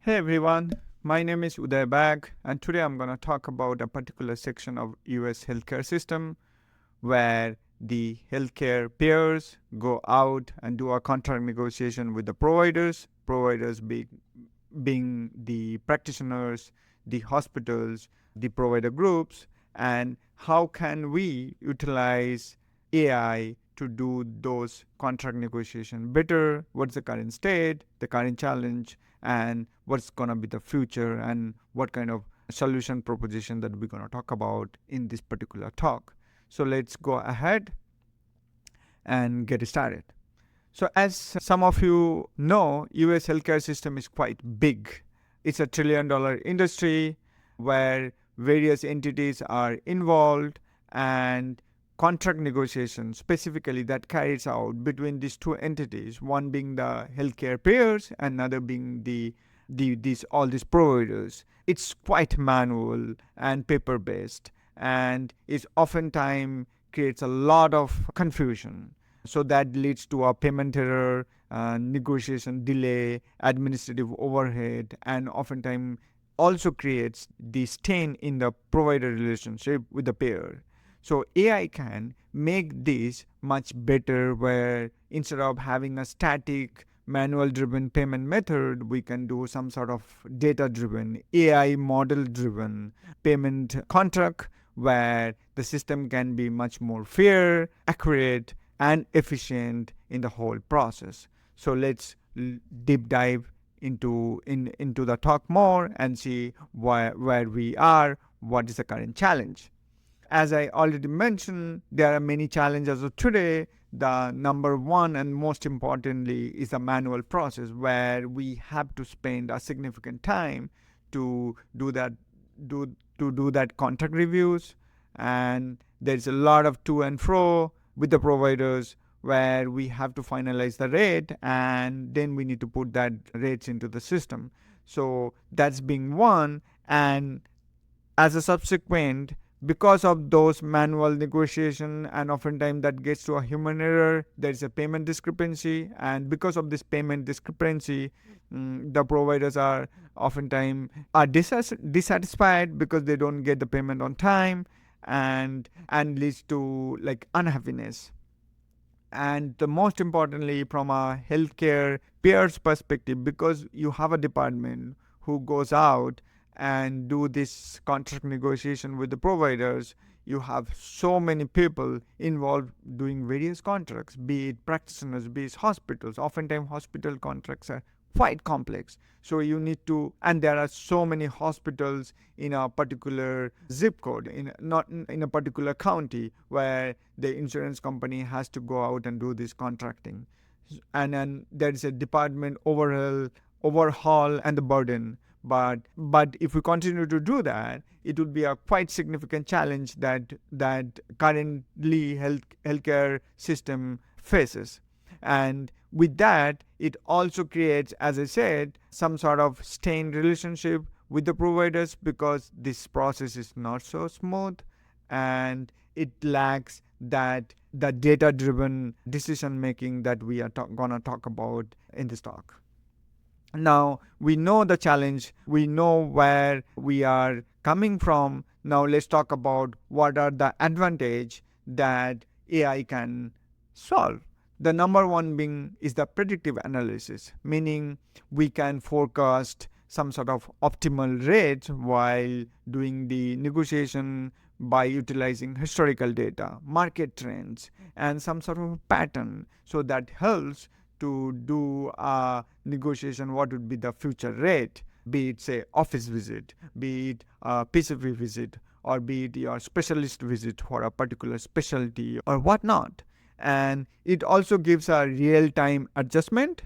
Hey everyone, my name is Uday Bag, and today I'm going to talk about a particular section of US healthcare system where the healthcare payers go out and do a contract negotiation with the providers being the practitioners, the hospitals, the provider groups, and how can we utilize AI to do those contract negotiation better, what's the current state, the current challenge, and what's going to be the future, and what kind of solution proposition that we're going to talk about in this particular talk. So let's go ahead and get started. So as some of you know, US healthcare system is quite big. It's a $1 trillion industry where various entities are involved, and contract negotiation specifically that carries out between these two entities, one being the healthcare payers and another being these providers. It's quite manual and paper based, and it oftentimes creates a lot of confusion. So that leads to a payment error, negotiation delay, administrative overhead, and oftentimes also creates the stain in the provider relationship with the payer. So AI can make this much better, where instead of having a static manual driven payment method, we can do some sort of data driven, AI model driven payment contract where the system can be much more fair, accurate, and efficient in the whole process. So let's deep dive into the talk more and see where we are, what is the current challenge. As I already mentioned, there are many challenges of today. The number one and most importantly is the manual process, where we have to spend a significant time to do that contract reviews, and there's a lot of to and fro with the providers where we have to finalize the rate and then we need to put that rates into the system. So that's being one, and as a subsequent, because of those manual negotiation and oftentimes that gets to a human error, there is a payment discrepancy, and because of this payment discrepancy, the providers are oftentimes are dissatisfied because they don't get the payment on time, and leads to like unhappiness. And the most importantly, from a healthcare payer's perspective, because you have a department who goes out and do this contract negotiation with the providers, you have so many people involved doing various contracts, be it practitioners, be it hospitals. Oftentimes hospital contracts are quite complex, so you need to, and there are so many hospitals in a particular zip code, in not in a particular county, where the insurance company has to go out and do this contracting, and then there is a department overhaul and the burden. But if we continue to do that, it would be a quite significant challenge that currently healthcare system faces. And with that, it also creates, as I said, some sort of strained relationship with the providers, because this process is not so smooth and it lacks that the data driven decision making that we are gonna talk about in this talk. Now we know the challenge, we know where we are coming from. Now let's talk about what are the advantage that AI can solve. The number one being is the predictive analysis, meaning we can forecast some sort of optimal rates while doing the negotiation by utilizing historical data, market trends, and some sort of pattern. So that helps to do a negotiation what would be the future rate, be it say office visit, be it a PCV visit, or be it your specialist visit for a particular specialty or whatnot. And it also gives a real-time adjustment,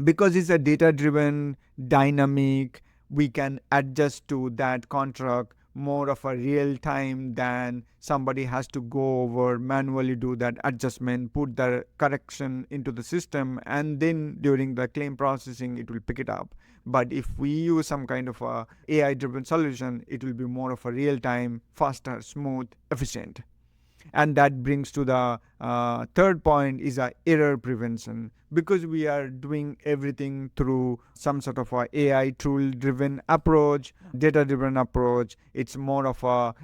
because it's a data-driven, dynamic. We can adjust to that contract more of a real time than somebody has to go over manually do that adjustment, put the correction into the system, and then during the claim processing it will pick it up. But if we use some kind of a AI driven solution, it will be more of a real time, faster, smooth, efficient. And that brings to the third point is error prevention. Because we are doing everything through some sort of a AI tool driven approach, data driven approach, it's more of a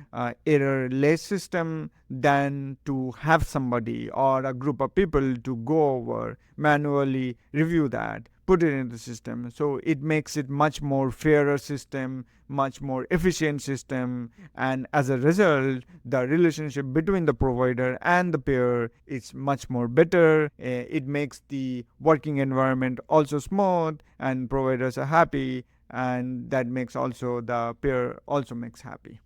error less system than to have somebody or a group of people to go over, manually review that, put it in the system. So it makes it much more fairer system, much more efficient system, and as a result the relationship between the provider and the payer is much more better. It makes the working environment also smooth and providers are happy, and that makes also the payer also makes happy.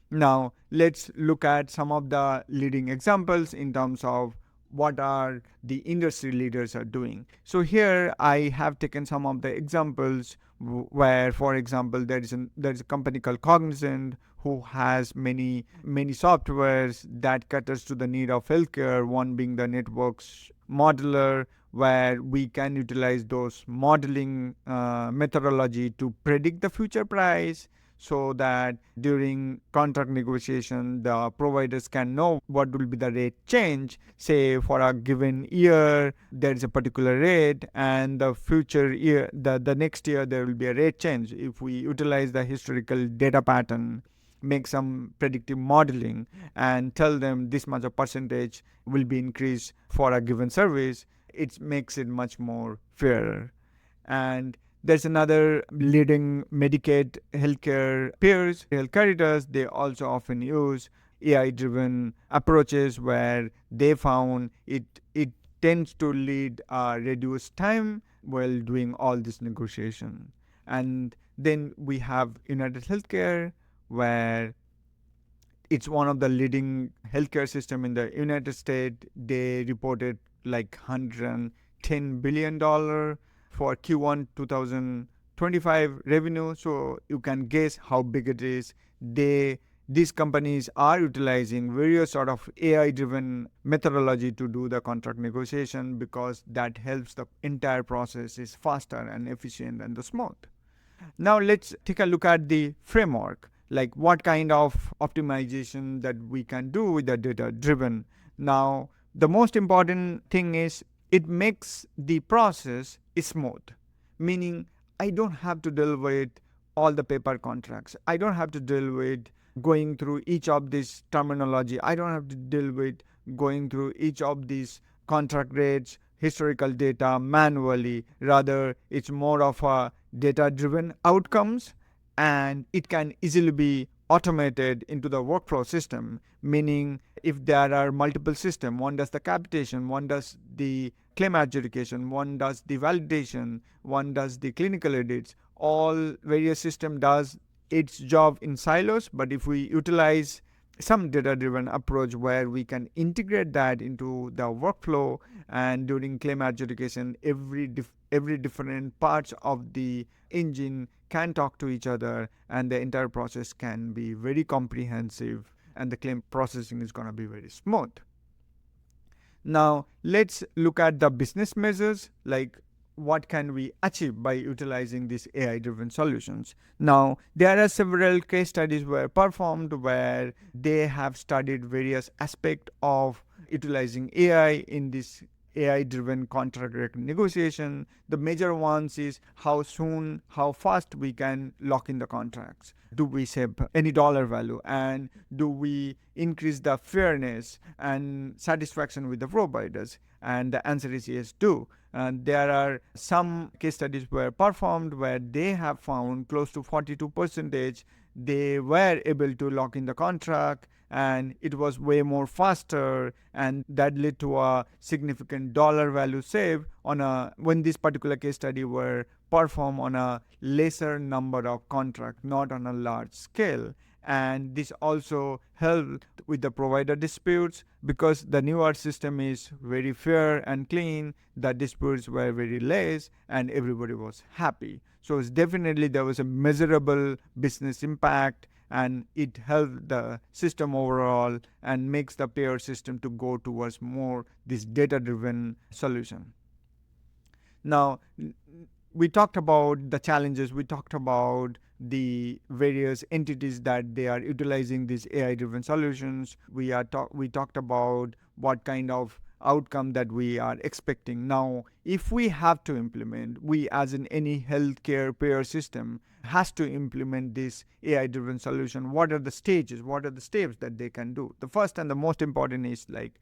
Now, let's look at some of the leading examples in terms of what are the industry leaders are doing. So here I have taken some of the examples where, for example, there is a company called Cognizant who has many softwares that caters to the need of healthcare. One being the networks modeler, where we can utilize those modeling methodology to predict the future price, so that during contract negotiation the providers can know what will be the rate change. Say for a given year there is a particular rate, and the future year, the next year there will be a rate change. If we utilize the historical data pattern, make some predictive modeling and tell them this much of percentage will be increased for a given service, it makes it much more fairer. And there's another leading Medicaid healthcare peers, health carriers. They also often use AI driven approaches where they found it tends to lead reduced time while doing all this negotiation. And then we have United Healthcare, where it's one of the leading healthcare system in the United States. They reported like $110 billion for Q1 2025 revenue. So you can guess how big it is. These companies are utilizing various sort of AI driven methodology to do the contract negotiation, because that helps the entire process is faster and efficient and the smooth. Now let's take a look at the framework, like what kind of optimization that we can do with the data driven. Now the most important thing is it makes the process smooth, meaning I don't have to deal with all the paper contracts. I don't have to deal with going through each of these terminology. I don't have to deal with going through each of these contract rates, historical data manually. Rather, it's more of a data driven outcomes, and it can easily be automated into the workflow system, meaning if there are multiple systems, one does the capitation, one does the claim adjudication, one does the validation, one does the clinical edits, all various system does its job in silos. But if we utilize some data driven approach where we can integrate that into the workflow, and during claim adjudication every different parts of the engine can talk to each other, and the entire process can be very comprehensive, and the claim processing is going to be very smooth. Now let's look at the business measures, like what can we achieve by utilizing these AI driven solutions. Now there are several case studies were performed where they have studied various aspects of utilizing AI in this AI driven contract negotiation. The major ones is how soon, how fast we can lock in the contracts. Do we save any dollar value, and do we increase the fairness and satisfaction with the providers? And the answer is yes, do. And there are some case studies were performed where they have found close to 42% they were able to lock in the contract, and it was way more faster, and that led to a significant dollar value save on a when this particular case study were performed on a lesser number of contracts, not on a large scale. And this also helped with the provider disputes, because the newer system is very fair and clean. The disputes were very less and everybody was happy. So it's definitely there was a measurable business impact, and it helped the system overall and makes the payer system to go towards more this data driven solution. Now we talked about the challenges, we talked about the various entities that they are utilizing these AI driven solutions. We talked about what kind of outcome that we are expecting. Now, if we have to implement, we as in any healthcare payer system has to implement this AI driven solution, what are the stages, what are the steps that they can do? The first and the most important is like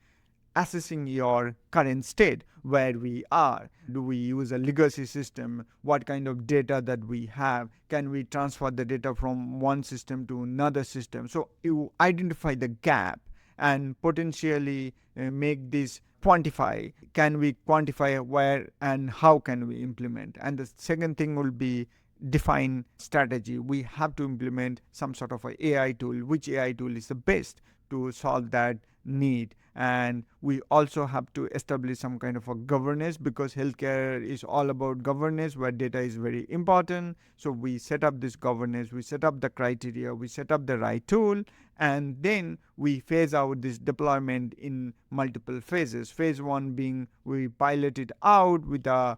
assessing your current state, where we are. Do we use a legacy system? What kind of data that we have? Can we transfer the data from one system to another system? So you identify the gap and potentially make this quantify. Can we quantify where and how can we implement? And the second thing will be define strategy. We have to implement some sort of a AI tool. Which AI tool is the best to solve that need? And we also have to establish some kind of a governance, because healthcare is all about governance, where data is very important. So we set up this governance, we set up the criteria, we set up the right tool, and then we phase out this deployment in multiple phases. Phase one being we pilot it out with a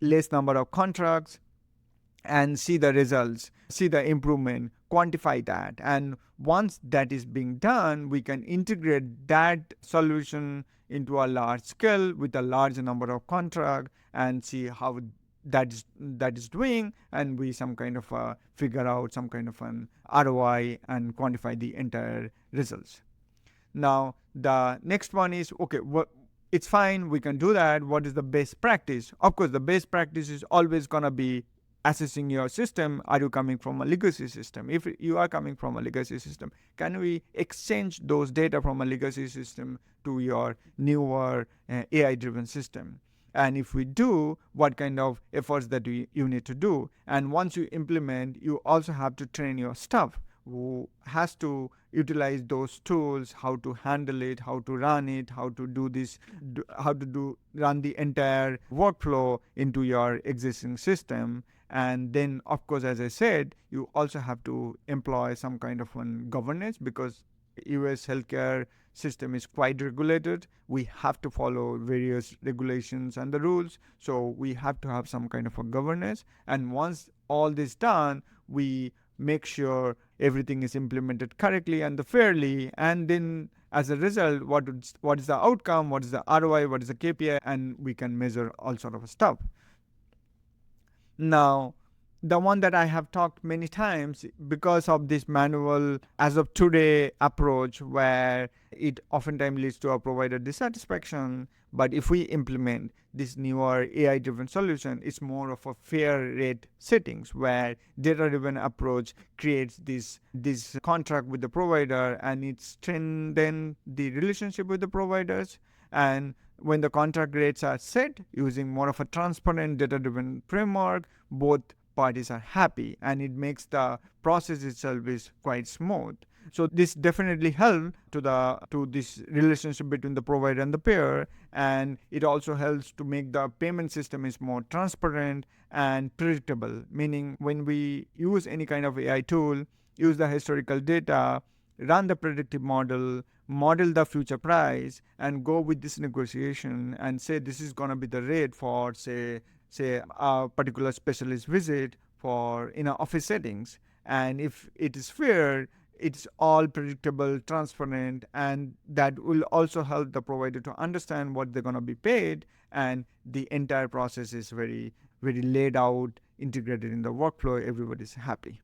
less number of contracts and see the results, see the improvement, quantify that. And once that is being done, we can integrate that solution into a large scale with a large number of contracts and see how that is doing, and we some kind of figure out some kind of an ROI and quantify the entire results. Now the next one is, okay, it's fine, we can do that. What is the best practice? Of course, the best practice is always gonna be assessing your system. Are you coming from a legacy system? If you are coming from a legacy system, can we exchange those data from a legacy system to your newer AI driven system? And if we do, what kind of efforts that you need to do? And once you implement, you also have to train your staff who has to utilize those tools, how to handle it, how to run it, how to do this, run the entire workflow into your existing system. And then, of course, as I said, you also have to employ some kind of governance, because US healthcare system is quite regulated. We have to follow various regulations and the rules. So we have to have some kind of a governance. And once all this done, we make sure everything is implemented correctly and fairly. And then as a result, what is the outcome, what is the ROI, what is the KPI, and we can measure all sort of stuff. Now, the one that I have talked many times, because of this manual as of today approach, where it oftentimes leads to a provider dissatisfaction. But if we implement this newer AI driven solution, it's more of a fair rate settings, where data driven approach creates this contract with the provider, and it strengthens the relationship with the providers. And when the contract rates are set using more of a transparent data driven framework, both parties are happy, and it makes the process itself is quite smooth. So this definitely helps to this relationship between the provider and the payer, and it also helps to make the payment system is more transparent and predictable. Meaning, when we use any kind of AI tool, use the historical data, run the predictive model the future price, and go with this negotiation and say this is going to be the rate for say a particular specialist visit for in a office settings. And if it is fair, it's all predictable, transparent, and that will also help the provider to understand what they're going to be paid, and the entire process is very very laid out, integrated in the workflow. Everybody's happy.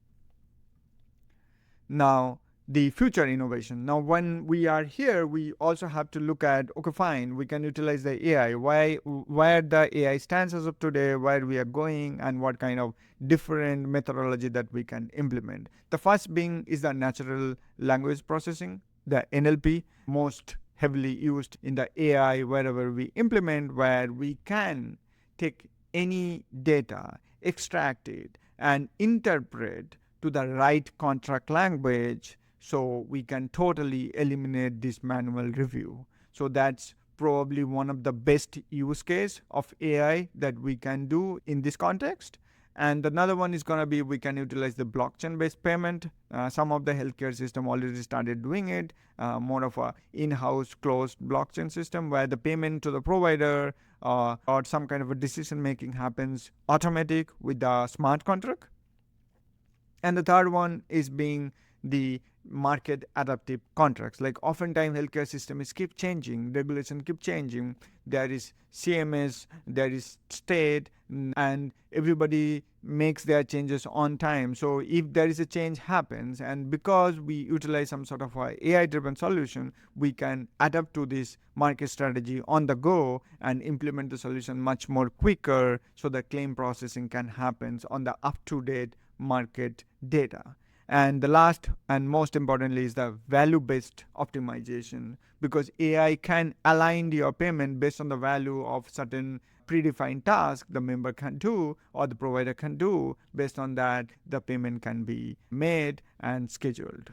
Now, the future innovation. Now, when we are here, we also have to look at, okay, fine, we can utilize the AI. Where the AI stands as of today, where we are going, and what kind of different methodology that we can implement. The first being is the natural language processing, the NLP, most heavily used in the AI wherever we implement, where we can take any data, extract it, and interpret to the right contract language, so we can totally eliminate this manual review. So that's probably one of the best use case of AI that we can do in this context. And another one is going to be we can utilize the blockchain based payment. Some of the healthcare system already started doing it, more of a in-house closed blockchain system where the payment to the provider or some kind of a decision making happens automatic with the smart contract. And the third one is being the market adaptive contracts. Like oftentimes healthcare system is keep changing, regulation keep changing. There is CMS, there is state, and everybody makes their changes on time. So if there is a change happens, and because we utilize some sort of a AI driven solution, we can adapt to this market strategy on the go and implement the solution much more quicker, so the claim processing can happen on the up to date market data. And the last and most importantly is the value based optimization, because AI can align your payment based on the value of certain predefined task the member can do or the provider can do. Based on that, the payment can be made and scheduled.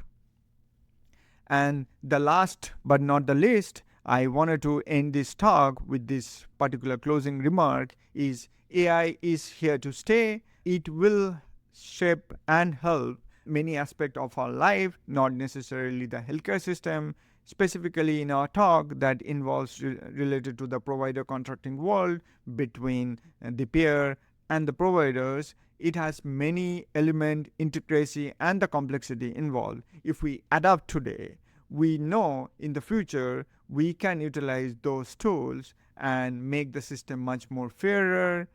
And the last but not the least, I wanted to end this talk with this particular closing remark is AI is here to stay. It will shape and help many aspects of our life, not necessarily the healthcare system. Specifically in our talk that involves related to the provider contracting world between the payer and the providers, it has many element intricacy and the complexity involved. If we adapt today, we know in the future we can utilize those tools and make the system much more fairer,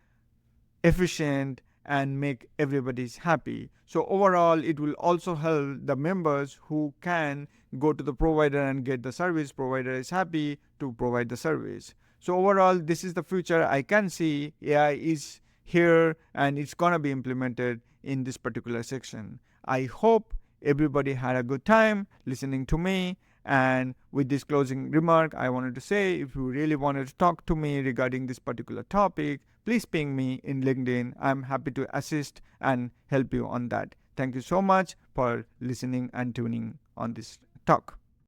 efficient, and make everybody's happy. So overall, it will also help the members who can go to the provider and get the service. Provider is happy to provide the service. So overall, this is the future I can see. AI is here and it's gonna be implemented in this particular section. I hope everybody had a good time listening to me. And with this closing remark, I wanted to say if you really wanted to talk to me regarding this particular topic, please ping me in LinkedIn. I'm happy to assist and help you on that. Thank you so much for listening and tuning on this talk.